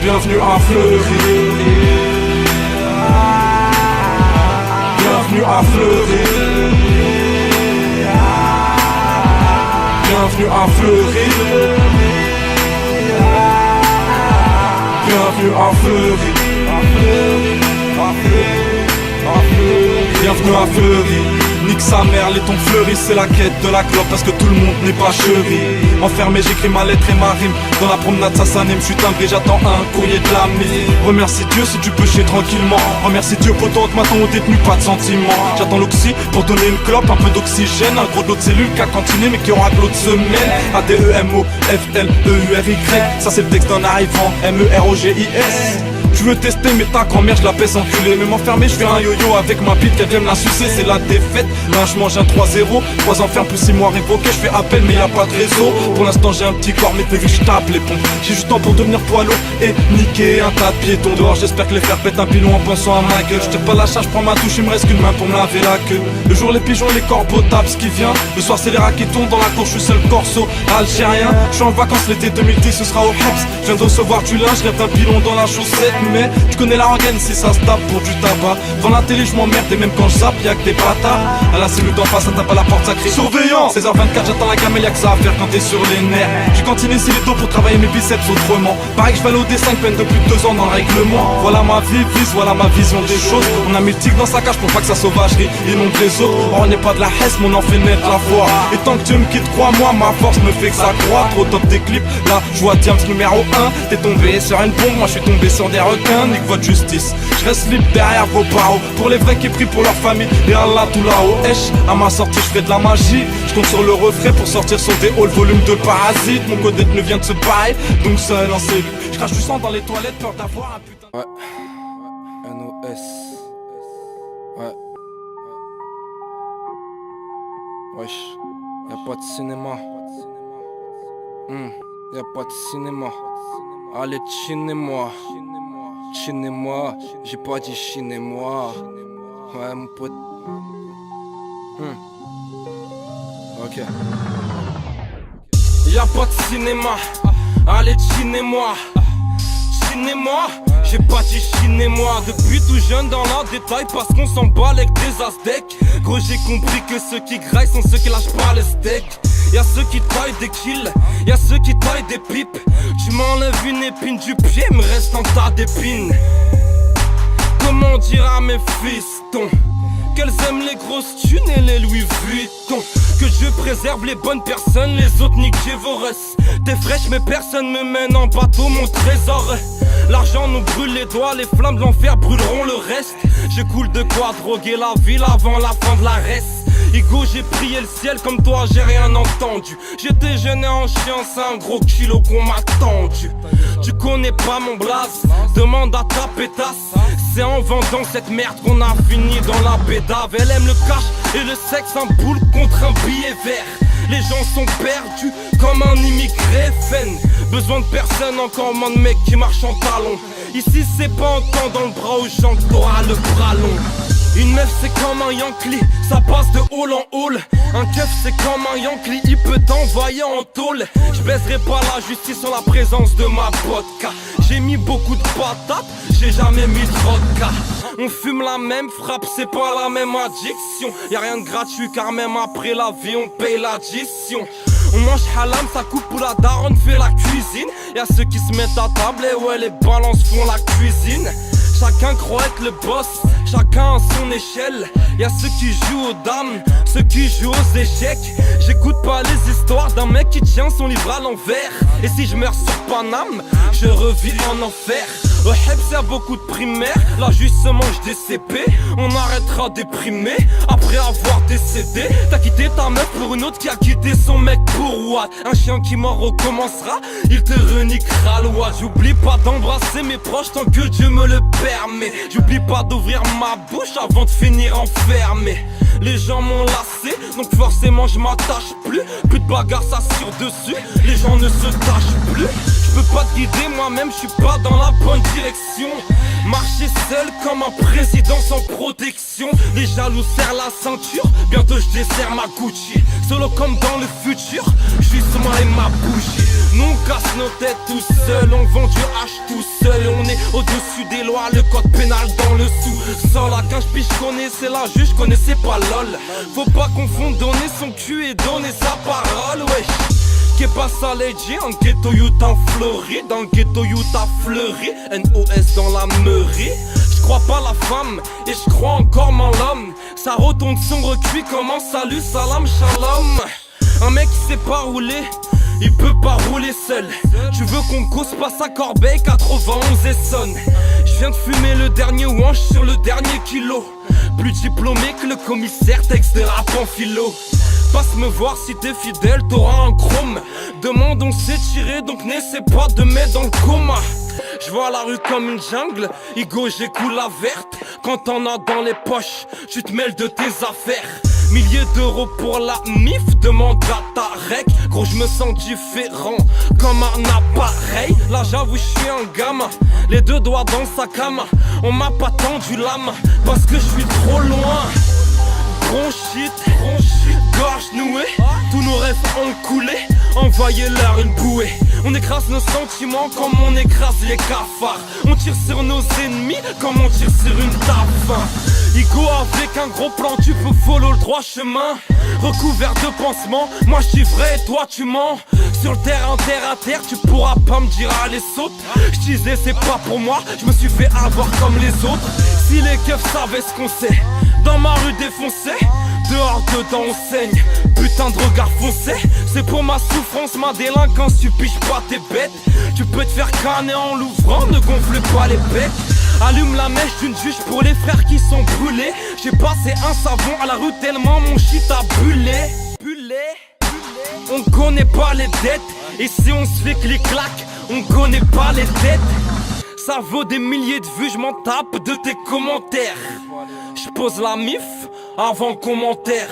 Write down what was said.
Bienvenue à Fleury. Bienvenue à Fleury. Bienvenue à Fleury. Bienvenue à Fleury. Bienvenue à Fleury. Nique sa mère, les tons fleuris, c'est la quête de la clope parce que tout le monde n'est pas chéri. Enfermé, j'écris ma lettre et ma rime. Dans la promenade, ça s'anime, j'suis timbré, j'attends un courrier de la mine. Remercie Dieu si tu peux chier tranquillement. Remercie Dieu pour ton m'attend au détenu, pas de sentiments. J'attends l'oxy pour donner une clope, un peu d'oxygène. Un gros lot de cellules qu'à cantiner, mais qui aura que l'autre semaine. A-D-E-M-O-F-L-E-U-R-Y. Ça c'est le texte d'un arrivant, M-E-R-O-G-I-S. Je veux tester mais ta grand-mère je la baisse enculée. Même enfermé je fais un yo-yo avec ma bite qu'elle vient me la sucer. C'est la défaite, là je mange un 3-0. 3 enfermes plus 6 mois révoqués. Je fais appel mais y'a pas de réseau. Pour l'instant j'ai un petit corps mais t'as vu je tape les ponts. J'ai juste temps pour devenir poids lourd et niquer un tas de piétons. Dehors j'espère que les fers pètent un pilon en pensant à ma gueule. Je tire pas la charge, prends ma touche, il me reste qu'une main pour me laver la queue. Le jour les pigeons, les corbeaux tapent ce qui vient. Le soir c'est les rats qui tombent dans la cour, je suis seul corso algérien. Je suis en vacances l'été 2010, ce sera au Heps. Je viens de recevoir du linge, rêve d'un pilon dans la chaussette. Mais tu connais la rengaine si ça se tape pour du tabac. Devant la télé je m'emmerde et même quand je zappe y'a que des bâtards. À la cellule d'en face ça tape à la porte, ça crie surveillant. 16h24 j'attends la gamelle, y'a que ça à faire quand t'es sur les nerfs. J'ai continué ici les dos pour travailler mes biceps autrement. Pareil que je vais aller au dessin, peine depuis 2 ans dans le règlement. Voilà ma vie, voilà ma vision des choses. On a mis le tigre dans sa cage pour pas que sa sauvagerie inonde les autres. Or on n'est pas de la hesse mais on en fait naître la foi. Et tant que Dieu me quitte, crois-moi, ma force me fait que ça croît. Trop top des clips, là je vois Diams numéro 1. T'es tombé sur une bombe, moi je suis tombé sur des requins. Nique votre justice, je reste libre derrière vos barreaux. Pour les vrais qui prient pour leur famille et Allah tout là-haut. Esh, à ma sortie je fais de la magie. Je compte sur le refrain pour sortir son déo, le volume de parasite. Mon code ne vient de se bailler, donc seul en cellule. Je crache du sang dans les toilettes, peur d'avoir un putain. Ouais, NOS. Ouais. Wesh, y'a pas de cinéma. Y'a pas de cinéma. Allez, chinez-moi. Chinez-moi, j'ai pas dit chinez-moi. Ouais, mon pote. Ok. Y'a pas de cinéma. Allez, chinez-moi. Chinez-moi, j'ai pas dit chinez-moi. Depuis tout jeune dans la détail, parce qu'on s'en bat avec des aztèques. Gros, j'ai compris que ceux qui graillent sont ceux qui lâchent pas les steaks. Y'a ceux qui taillent des kills, y'a ceux qui taillent des pipes. Tu m'enlèves une épine du pied, me reste un tas d'épines. Comment dire à mes fistons qu'elles aiment les grosses thunes et les Louis Vuitton? Que je préserve les bonnes personnes, les autres niquez vos restes. T'es fraîche mais personne me mène en bateau mon trésor. L'argent nous brûle les doigts, les flammes de l'enfer brûleront le reste. Je coule de quoi droguer la ville avant la fin de la reste. Ego, j'ai prié le ciel comme toi, j'ai rien entendu. J'étais jeune et en chien, c'est un gros kilo qu'on m'a tendu. Tu connais pas mon blaze, demande à ta pétasse. C'est en vendant cette merde qu'on a fini dans la bédave. Elle aime le cash et le sexe, un boule contre un billet vert. Les gens sont perdus comme un immigré FN. Besoin de personne, encore moins de mecs qui marchent en talons. Ici c'est pas en temps dans le bras aux gens que t'auras le bras long. Une meuf c'est comme un Yankee, ça passe de hall en hall. Un keuf c'est comme un Yankee, il peut t'envoyer en tôle. Je baiserai pas la justice sans la présence de ma vodka. J'ai mis beaucoup de patates, j'ai jamais mis de vodka. On fume la même frappe, c'est pas la même addiction. Y'a rien de gratuit car même après la vie on paye l'addition. On mange halam, ça coupe pour la daronne fait la cuisine. Y'a ceux qui se mettent à table et ouais les balances font la cuisine. Chacun croit être le boss, chacun à son échelle. Y'a ceux qui jouent aux dames, ceux qui jouent aux échecs. J'écoute pas les histoires d'un mec qui tient son livre à l'envers. Et si je meurs sur Paname, je revis en enfer. Au Heps y'a beaucoup de primaires, là juste se mange des CP. On arrêtera déprimé après avoir décédé. T'as quitté ta meuf pour une autre qui a quitté son mec pour what? Un chien qui mort recommencera, il te reniquera le what? J'oublie pas d'embrasser mes proches tant que Dieu me le permet. J'oublie pas d'ouvrir ma bouche avant de finir enfermé. Les gens m'ont lassé, donc forcément je m'attache plus. Plus de bagarre, ça tire dessus, les gens ne se tâchent plus. Je peux pas te guider moi-même, je suis pas dans la bonne direction. Marcher seul comme un président sans protection. Les jaloux serrent la ceinture, bientôt je desserre ma Gucci. Solo comme dans le futur, je suis sur moi et ma bougie. Nous on casse nos têtes tout seul, on vend du H tout seul. On est au-dessus des lois, le code pénal dans le sous-sol. À 15 piges je connaissais la juge, je connaissais pas LOL. Faut pas confondre donner son cul et donner sa parole, wesh. Qu'est pas ça legit, en ghetto youth en Floride. Dans le ghetto youth à fleuri, NOS dans la meurie. Je crois pas la femme, et je crois encore en l'homme. Ça retourne son recuit comme un salut, salam, shalom. Un mec qui sait pas rouler, il peut pas rouler seul. Tu veux qu'on cause pas sa corbeille, 91 Essonne. Je viens de fumer le dernier wanch sur le dernier kilo. Plus diplômé que le commissaire, texte de rap en philo. Passe me voir si t'es fidèle, t'auras un chrome. Demande on sait tirer, donc n'essaie pas de mettre dans le coma. Je vois la rue comme une jungle, Igo j'écoule la verte. Quand t'en as dans les poches, tu te mêles de tes affaires. Milliers d'euros pour la MIF, demande à ta rec. Gros je me sens différent, comme un appareil. Là j'avoue je suis un gamin, les deux doigts dans sa cam. On m'a pas tendu l'âme, parce que je suis trop loin. Bronchite, gorge nouée, tous nos rêves ont coulé. Envoyez-leur une bouée. On écrase nos sentiments comme on écrase les cafards. On tire sur nos ennemis comme on tire sur une taffe. Igo avec un gros plan, tu peux follow le droit chemin. Recouvert de pansements, moi je dis vrai et toi tu mens. Sur le terrain, terre à terre, tu pourras pas me dire allez saute. Je disais c'est pas pour moi, je me suis fait avoir comme les autres. Si les keufs savaient ce qu'on sait, dans ma rue défoncée, dehors dedans on saigne. Putain de regard foncé, c'est pour ma souffrance, ma délinquance, tu piges pas tes bêtes. Tu peux te faire canner en l'ouvrant, ne gonfle pas les becs. Allume la mèche d'une juge pour les frères qui sont brûlés. J'ai passé un savon à la rue tellement mon shit a bullé. On connaît pas les dettes, et si on se fait clic-clac, on connaît pas les têtes. Ça vaut des milliers de vues, je m'en tape de tes commentaires. Je pose la mif avant commentaire.